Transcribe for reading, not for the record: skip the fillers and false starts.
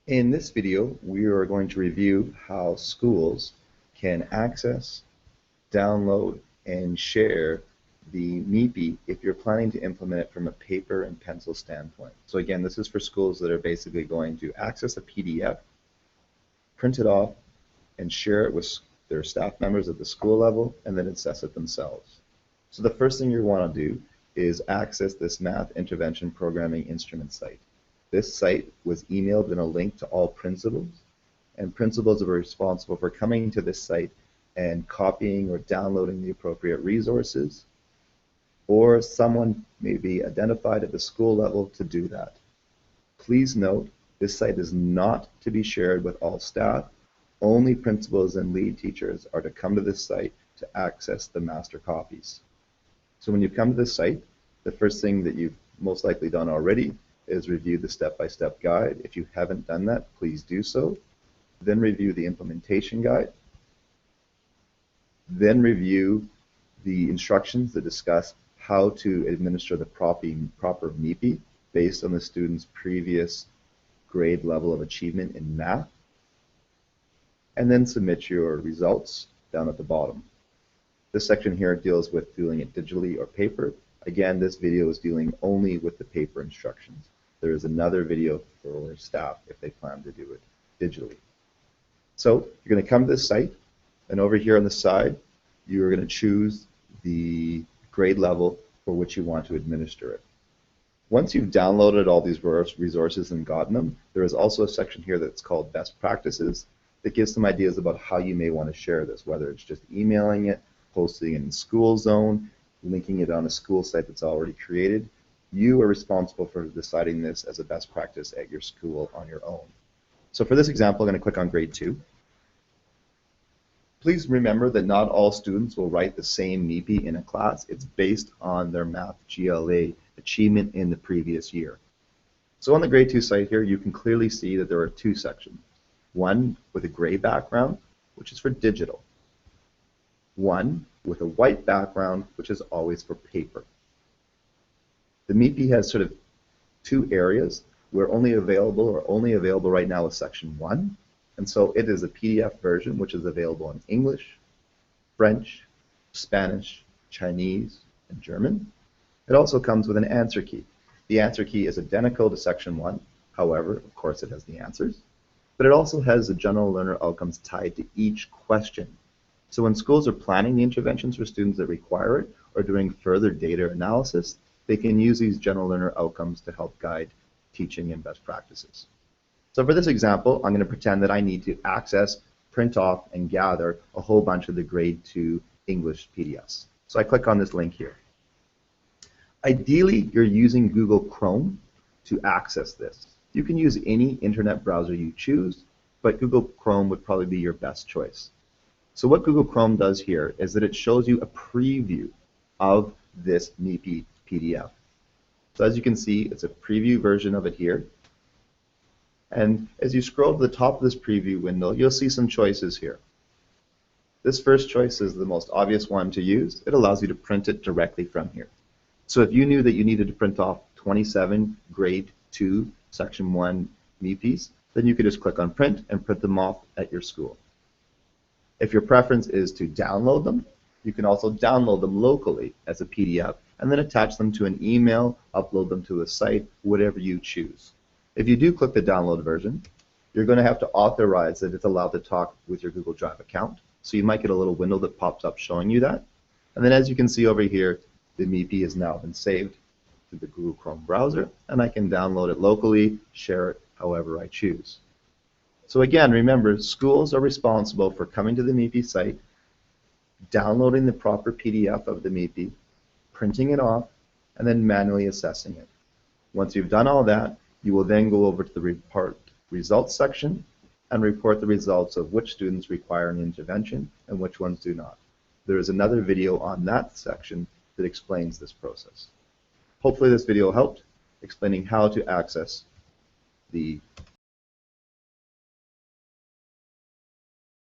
In this video, we are going to review how schools can access, download, and share the Mipi if you're planning to implement it from a paper and pencil standpoint. So again, this is for schools that are basically going to access a PDF, print it off, and share it with their staff members at the school level, and then assess it themselves. So the first thing you want to do is access this Math Intervention Programming Instrument site. This site was emailed in a link to all principals, and principals are responsible for coming to this site and copying or downloading the appropriate resources, or someone may be identified at the school level to do that. Please note, this site is not to be shared with all staff. Only principals and lead teachers are to come to this site to access the master copies. So when you come to this site, the first thing that you've most likely done already is review the step-by-step guide. If you haven't done that, please do so. Then review the implementation guide. Then review the instructions that discuss how to administer the proper Mipi based on the student's previous grade level of achievement in math. And then submit your results down at the bottom. This section here deals with doing it digitally or paper. Again, this video is dealing only with the paper instructions. There is another video for staff if they plan to do it digitally. So you're going to come to this site, and over here on the side, you're going to choose the grade level for which you want to administer it. Once you've downloaded all these resources and gotten them, there is also a section here that's called Best Practices that gives some ideas about how you may want to share this, whether it's just emailing it, posting it in School Zone, linking it on a school site that's already created. You are responsible for deciding this as a best practice at your school on your own. So for this example, I'm going to click on grade 2. Please remember that not all students will write the same Mipi in a class. It's based on their math GLA achievement in the previous year. So on the grade 2 site here, you can clearly see that there are two sections. One with a gray background, which is for digital. One with a white background, which is always for paper. The Mipi has sort of two areas. We're only available right now is section 1. And so it is a PDF version, which is available in English, French, Spanish, Chinese, and German. It also comes with an answer key. The answer key is identical to section 1. However, of course, it has the answers. But it also has the general learner outcomes tied to each question. So when schools are planning the interventions for students that require it or doing further data analysis, they can use these general learner outcomes to help guide teaching and best practices. So for this example, I'm going to pretend that I need to access, print off, and gather a whole bunch of the grade 2 English PDFs. So I click on this link here. Ideally, you're using Google Chrome to access this. You can use any internet browser you choose, but Google Chrome would probably be your best choice. So what Google Chrome does here is that it shows you a preview of this Mipi PDF. So as you can see, it's a preview version of it here. And as you scroll to the top of this preview window, you'll see some choices here. This first choice is the most obvious one to use. It allows you to print it directly from here. So if you knew that you needed to print off 27 grade 2 section 1 Mipis, then you could just click on print and print them off at your school. If your preference is to download them, you can also download them locally as a PDF and then attach them to an email, upload them to a site, whatever you choose. If you do click the download version, you're going to have to authorize that it's allowed to talk with your Google Drive account. So you might get a little window that pops up showing you that. And then as you can see over here, the Mipi has now been saved to the Google Chrome browser, and I can download it locally, share it however I choose. So again, remember, schools are responsible for coming to the Mipi site, downloading the proper PDF of the Mipi, printing it off, and then manually assessing it. Once you've done all that, you will then go over to the report results section and report the results of which students require an intervention and which ones do not. There is another video on that section that explains this process. Hopefully this video helped explaining how to access the